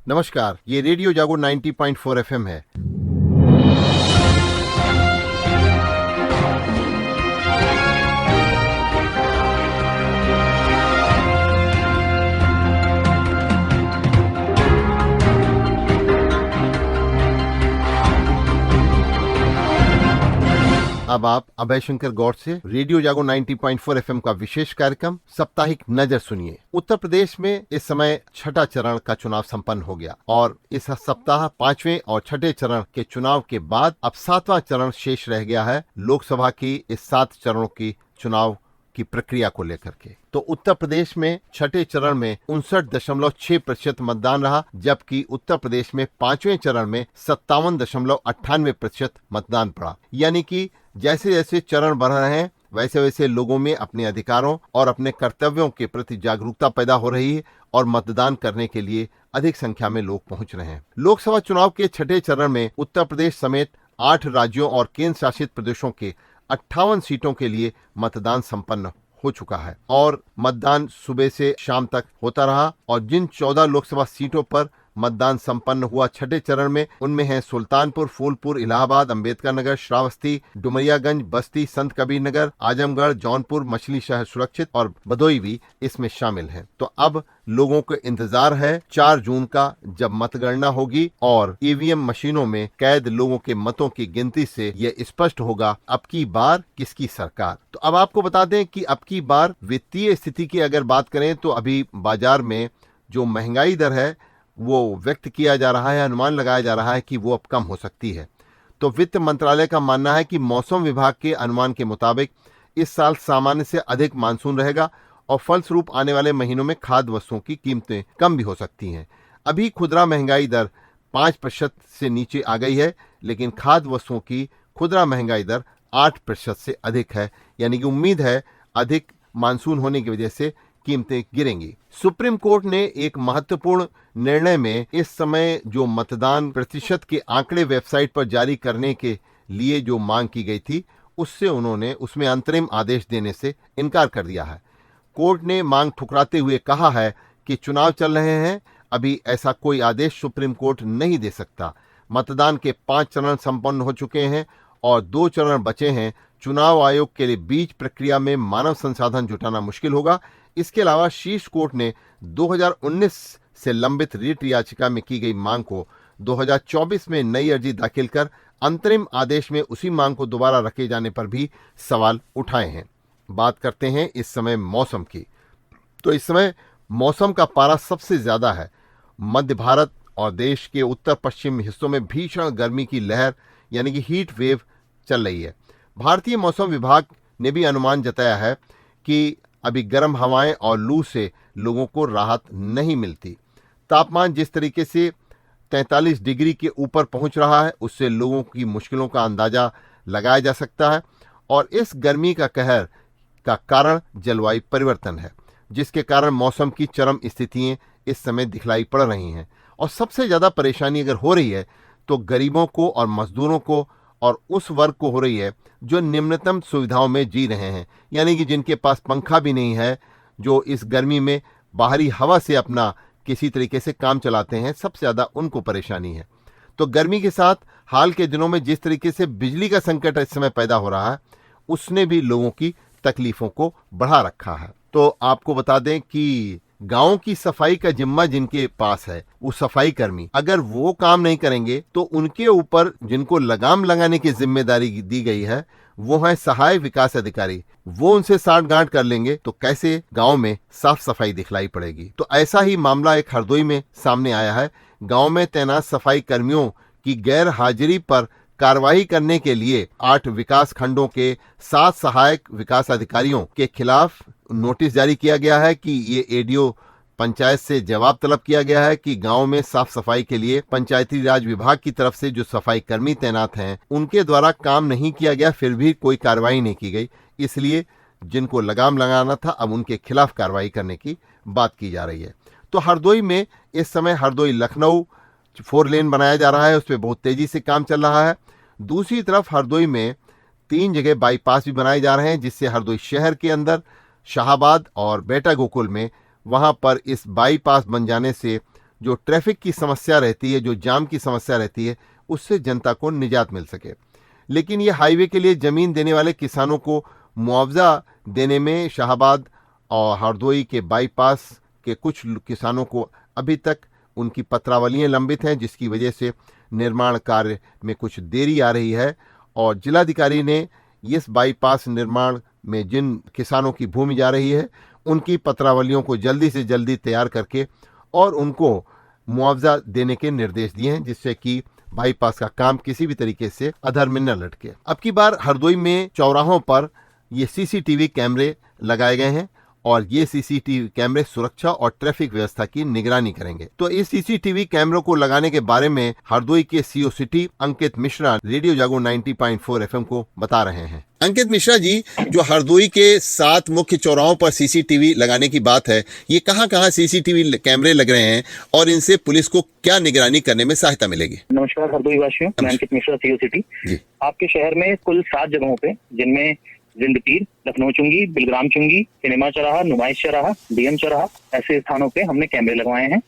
नमस्कार, ये रेडियो जागो 90.4 एफएम है। अब आप अभय शंकर गौड़ से रेडियो जागो 90.4 एफएम का विशेष कार्यक्रम साप्ताहिक नजर सुनिए। उत्तर प्रदेश में इस समय छठा चरण का चुनाव संपन्न हो गया और इस सप्ताह पांचवें और छठे चरण के चुनाव के बाद अब सातवां चरण शेष रह गया है लोकसभा की इस 7 चरणों की चुनाव की प्रक्रिया को लेकर के। तो उत्तर प्रदेश में छठे चरण में 59.6% मतदान रहा, जबकि उत्तर प्रदेश में पांचवें चरण में 57.98% मतदान पड़ा। यानी कि जैसे जैसे चरण बढ़ रहे हैं वैसे वैसे लोगों में अपने अधिकारों और अपने कर्तव्यों के प्रति जागरूकता पैदा हो रही है और मतदान करने के लिए अधिक संख्या में लोग पहुंच रहे हैं। लोकसभा चुनाव के छठे चरण में उत्तर प्रदेश समेत 8 राज्यों और केंद्र शासित प्रदेशों के 58 सीटों के लिए मतदान संपन्न हो चुका है और मतदान सुबह से शाम तक होता रहा। और जिन 14 लोकसभा सीटों पर मतदान संपन्न हुआ छठे चरण में, उनमें है सुल्तानपुर, फूलपुर, इलाहाबाद, अंबेडकर नगर, श्रावस्ती, डुमरियागंज, बस्ती, संत कबीर नगर, आजमगढ़, जौनपुर, मछली शहर सुरक्षित और भदोई भी इसमें शामिल है। तो अब लोगों को इंतजार है 4 जून का, जब मतगणना होगी और ईवीएम मशीनों में कैद लोगों के मतों की गिनती से ये स्पष्ट होगा अब की बार किसकी सरकार। तो अब आपको बता दें कि अब की बार वित्तीय स्थिति की अगर बात करें तो अभी बाजार में जो महंगाई दर है वो व्यक्त किया जा रहा है, अनुमान लगाया जा रहा है कि वो अब कम हो सकती है। तो वित्त मंत्रालय का मानना है कि मौसम विभाग के अनुमान के मुताबिक इस साल सामान्य से अधिक मानसून रहेगा और फलस्वरूप आने वाले महीनों में खाद्य वस्तुओं की कीमतें कम भी हो सकती हैं। अभी खुदरा महंगाई दर 5% से नीचे आ गई है, लेकिन खाद्य वस्तुओं की खुदरा महंगाई दर 8% से अधिक है। यानी कि उम्मीद है अधिक मानसून होने की वजह से कीमतें गिरेंगी। सुप्रीम कोर्ट ने एक महत्वपूर्ण निर्णय में इस समय जो मतदान प्रतिशत के आंकड़े वेबसाइट पर जारी करने के लिए जो मांग की गई थी, उसमें अंतरिम आदेश देने से इनकार कर दिया है। कोर्ट ने मांग ठुकराते हुए कहा है कि चुनाव चल रहे हैं, अभी ऐसा कोई आदेश सुप्रीम कोर्ट नहीं दे सकता। मतदान के 5 चरण संपन्न हो चुके हैं और 2 चरण बचे हैं। चुनाव आयोग के लिए बीच प्रक्रिया में मानव संसाधन जुटाना मुश्किल होगा। इसके अलावा शीर्ष कोर्ट ने 2019 से लंबित रिट याचिका में की गई मांग को 2024 में नई अर्जी दाखिल कर अंतरिम आदेश में उसी मांग को दोबारा रखे जाने पर भी सवाल उठाए हैं। बात करते हैं इस समय मौसम की। तो इस समय मौसम का पारा सबसे ज्यादा है। मध्य भारत और देश के उत्तर पश्चिम हिस्सों में भीषण गर्मी की लहर यानी कि हीट वेव चल रही है। भारतीय मौसम विभाग ने भी अनुमान जताया है कि अभी गर्म हवाएं और लू से लोगों को राहत नहीं मिलती। तापमान जिस तरीके से 43 डिग्री के ऊपर पहुंच रहा है, उससे लोगों की मुश्किलों का अंदाजा लगाया जा सकता है। और इस गर्मी का कहर का कारण जलवायु परिवर्तन है, जिसके कारण मौसम की चरम स्थितियां इस समय दिखलाई पड़ रही हैं। और सबसे ज्यादा परेशानी अगर हो रही है तो गरीबों को और मजदूरों को और उस वर्ग को हो रही है जो निम्नतम सुविधाओं में जी रहे हैं, यानी कि जिनके पास पंखा भी नहीं है, जो इस गर्मी में बाहरी हवा से अपना किसी तरीके से काम चलाते हैं, सबसे ज्यादा उनको परेशानी है। तो गर्मी के साथ हाल के दिनों में जिस तरीके से बिजली का संकट इस समय पैदा हो रहा है, उसने भी लोगों की तकलीफों को बढ़ा रखा है। तो आपको बता दें कि गांव की सफाई का जिम्मा जिनके पास है, वो सफाई कर्मी, अगर वो काम नहीं करेंगे तो उनके ऊपर जिनको लगाम लगाने की जिम्मेदारी दी गई है वो है सहायक विकास अधिकारी। वो उनसे साठगांठ कर लेंगे तो कैसे गांव में साफ सफाई दिखलाई पड़ेगी। तो ऐसा ही मामला एक हरदोई में सामने आया है। गांव में तैनात सफाई कर्मियों की गैर हाजिरी पर कार्रवाई करने के लिए 8 विकास खंडों के 7 सहायक विकास अधिकारियों के खिलाफ नोटिस जारी किया गया है कि ये एडीओ पंचायत से जवाब तलब किया गया है कि गांव में साफ सफाई के लिए पंचायती राज विभाग की तरफ से जो सफाई कर्मी तैनात हैं उनके द्वारा काम नहीं किया गया, फिर भी कोई कार्रवाई नहीं की गई। इसलिए जिनको लगाम लगाना था अब उनके खिलाफ कार्रवाई करने की बात की जा रही है। तो हरदोई में इस समय हरदोई लखनऊ 4 लेन बनाया जा रहा है, उस पर बहुत तेजी से काम चल रहा है। दूसरी तरफ हरदोई में 3 जगह बाईपास भी बनाए जा रहे हैं, जिससे हरदोई शहर के अंदर शाहाबाद और बेटा गोकुल में वहां पर इस बाईपास बन जाने से जो ट्रैफिक की समस्या रहती है, जो जाम की समस्या रहती है, उससे जनता को निजात मिल सके। लेकिन ये हाईवे के लिए जमीन देने वाले किसानों को मुआवजा देने में शाहाबाद और हरदोई के बाईपास के कुछ किसानों को अभी तक उनकी पत्रावलियां लंबित हैं, जिसकी वजह से निर्माण कार्य में कुछ देरी आ रही है। और जिलाधिकारी ने इस बाईपास निर्माण में जिन किसानों की भूमि जा रही है, उनकी पत्रावलियों को जल्दी से जल्दी तैयार करके और उनको मुआवजा देने के निर्देश दिए हैं, जिससे कि बाईपास का काम किसी भी तरीके से अधर में न लटके। अब की बार हरदोई में चौराहों पर ये सीसीटीवी कैमरे लगाए गए हैं और ये सीसीटीवी कैमरे सुरक्षा और ट्रैफिक व्यवस्था की निगरानी करेंगे। तो इस सीसीटीवी कैमरों को लगाने के बारे में हरदोई के सीओ सिटी अंकित मिश्रा रेडियो जागो 90.4 एफएम को बता रहे हैं। अंकित मिश्रा जी, जो हरदोई के 7 मुख्य चौराहों पर सीसीटीवी लगाने की बात है, ये कहाँ सीसीटीवी कैमरे लग रहे हैं और इनसे पुलिस को क्या निगरानी करने में सहायता मिलेगी? नमस्कार हरदोई वासियों, मैं अंकित मिश्रा सीओ सिटी। आपके शहर में कुल 7 जगहों पे, जिनमें जिंदपीर, लखनऊ चुंगी, बिलग्राम चुंगी, सिनेमा चौराहा, नुमाइश चौराहा, डीएम चौराहा, ऐसे स्थानों पे हमने कैमरे लगवाए हैं।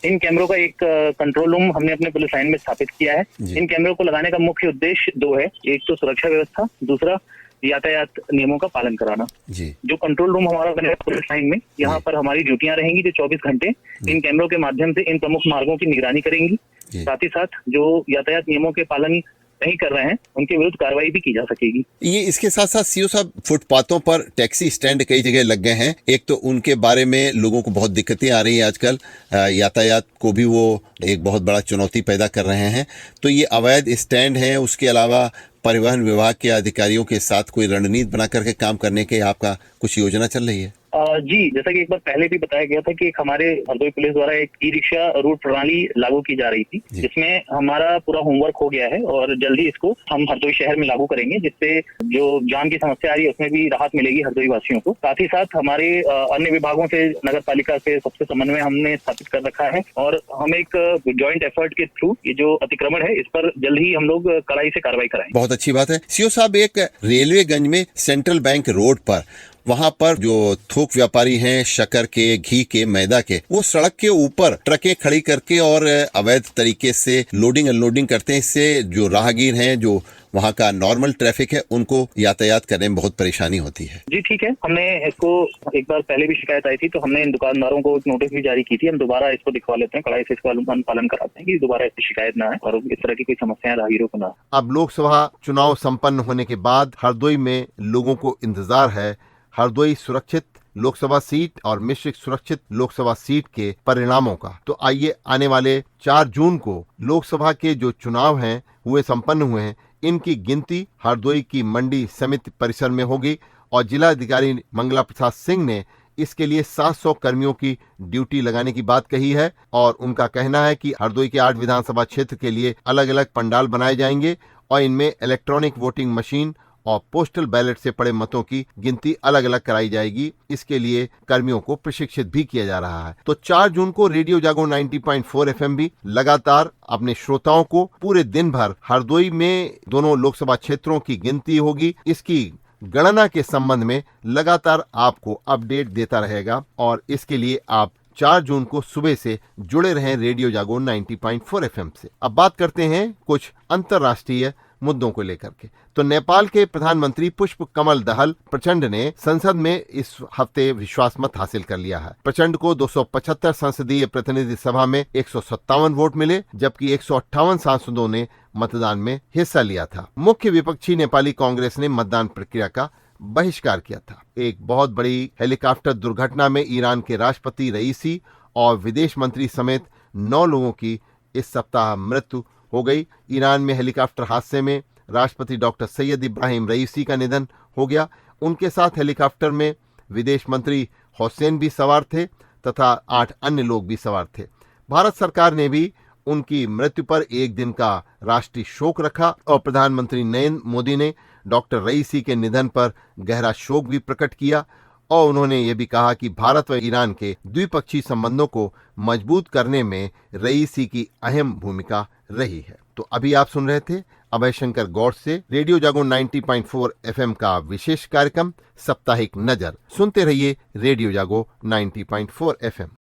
इन कैमरों का एक कंट्रोल रूम हमने अपने पुलिस लाइन में स्थापित किया है। इन कैमरों को लगाने का मुख्य उद्देश्य 2 है। एक तो सुरक्षा व्यवस्था, दूसरा यातायात नियमों का पालन कराना। जो कंट्रोल रूम हमारा बनेगा पुलिस लाइन में, यहाँ पर हमारी ड्यूटियां रहेंगी जो 24 घंटे इन कैमरों के माध्यम से इन प्रमुख मार्गों की निगरानी करेंगी। साथ ही साथ जो यातायात नियमों के पालन नहीं कर रहे हैं, उनके विरुद्ध कार्रवाई भी की जा सकेगी। ये इसके साथ साथ सीओ साहब, फुटपाथों पर टैक्सी स्टैंड कई जगह लग गए हैं। एक तो उनके बारे में लोगों को बहुत दिक्कतें आ रही हैं आजकल, यातायात को भी वो एक बहुत बड़ा चुनौती पैदा कर रहे हैं। तो ये अवैध स्टैंड हैं, उसके अलावा परिवहन विभाग के अधिकारियों के साथ कोई रणनीति बना करके काम करने के आपका कुछ योजना चल रही है? जी, जैसा कि एक बार पहले भी बताया गया था कि हमारे हरदोई पुलिस द्वारा एक ई रिक्शा रूट प्रणाली लागू की जा रही थी, जिसमें हमारा पूरा होमवर्क हो गया है और जल्दी इसको हम हरदोई शहर में लागू करेंगे, जिससे जो जाम की समस्या आ रही है उसमें भी राहत मिलेगी हरदोई वासियों को। साथ ही साथ हमारे अन्य विभागों से, नगर पालिका से सबसे समन्वय हमने स्थापित कर रखा है और हम एक ज्वाइंट एफर्ट के थ्रू ये जो अतिक्रमण है इस पर जल्द ही हम लोग कड़ाई से कार्रवाई कराएंगे। बहुत अच्छी बात है। सीओ साहब, एक रेलवेगंज में सेंट्रल बैंक रोड पर, वहां पर जो थोक व्यापारी हैं शक्कर के, घी के, मैदा के, वो सड़क के ऊपर ट्रकें खड़ी करके और अवैध तरीके से लोडिंग अनलोडिंग करते हैं। इससे जो राहगीर हैं, जो वहाँ का नॉर्मल ट्रैफिक है, उनको यातायात करने में बहुत परेशानी होती है। जी ठीक है, हमने इसको एक बार पहले भी शिकायत आई थी, तो हमने इन दुकानदारों को एक नोटिस भी जारी की थी। हम दोबारा इसको दिखवा लेते हैं, कड़ाई से इसका पालन कराते हैं कि दोबारा ऐसी शिकायत ना आए और इस तरह की कोई समस्याएं राहगीरों को ना। अब लोकसभा चुनाव संपन्न होने के बाद हरदोई में लोगों को इंतजार है हरदोई सुरक्षित लोकसभा सीट और मिश्रित सुरक्षित लोकसभा सीट के परिणामों का। तो आइए, आने वाले 4 जून को लोकसभा के जो चुनाव हैं हुए संपन्न हुए हैं, इनकी गिनती हरदोई की मंडी समिति परिसर में होगी और जिलाधिकारी मंगला प्रसाद सिंह ने इसके लिए 700 कर्मियों की ड्यूटी लगाने की बात कही है और उनका कहना है कि हरदोई के 8 विधानसभा क्षेत्र के लिए अलग अलग पंडाल बनाए जाएंगे और इनमें इलेक्ट्रॉनिक वोटिंग मशीन और पोस्टल बैलेट से पड़े मतों की गिनती अलग अलग कराई जाएगी। इसके लिए कर्मियों को प्रशिक्षित भी किया जा रहा है। तो 4 जून को रेडियो जागो 90.4 एफएम भी लगातार अपने श्रोताओं को पूरे दिन भर हरदोई में दोनों लोकसभा क्षेत्रों की गिनती होगी, इसकी गणना के संबंध में लगातार आपको अपडेट देता रहेगा और इसके लिए आप 4 जून को सुबह से जुड़े रहें रेडियो जागो 90.4 एफएम से। अब बात करते हैं कुछ अंतर्राष्ट्रीय मुद्दों को लेकर के। तो नेपाल के प्रधानमंत्री पुष्प कमल दहल प्रचंड ने संसद में इस हफ्ते विश्वास मत हासिल कर लिया है। प्रचंड को 275 संसदीय प्रतिनिधि सभा में 157 वोट मिले, जबकि 158 सांसदों ने मतदान में हिस्सा लिया था। मुख्य विपक्षी नेपाली कांग्रेस ने मतदान प्रक्रिया का बहिष्कार किया था। एक बहुत बड़ी हेलीकॉप्टर दुर्घटना में ईरान के राष्ट्रपति रईसी और विदेश मंत्री समेत 9 लोगों की इस सप्ताह मृत्यु हो गई। ईरान में हेलीकॉप्टर हादसे में राष्ट्रपति डॉक्टर सैयद इब्राहिम रईसी का निधन हो गया। उनके साथ हेलीकॉप्टर में विदेश मंत्री हुसैन भी सवार थे तथा 8 अन्य लोग भी सवार थे। भारत सरकार ने भी उनकी मृत्यु पर एक दिन का राष्ट्रीय शोक रखा और प्रधानमंत्री नरेंद्र मोदी ने डॉक्टर रईसी के निधन पर गहरा शोक भी प्रकट किया और उन्होंने ये भी कहा कि भारत व ईरान के द्विपक्षीय संबंधों को मजबूत करने में रईसी की अहम भूमिका रही है। तो अभी आप सुन रहे थे अभय शंकर गौड़ से रेडियो जागो 90.4 एफएम का विशेष कार्यक्रम साप्ताहिक नजर। सुनते रहिए रेडियो जागो 90.4 एफएम।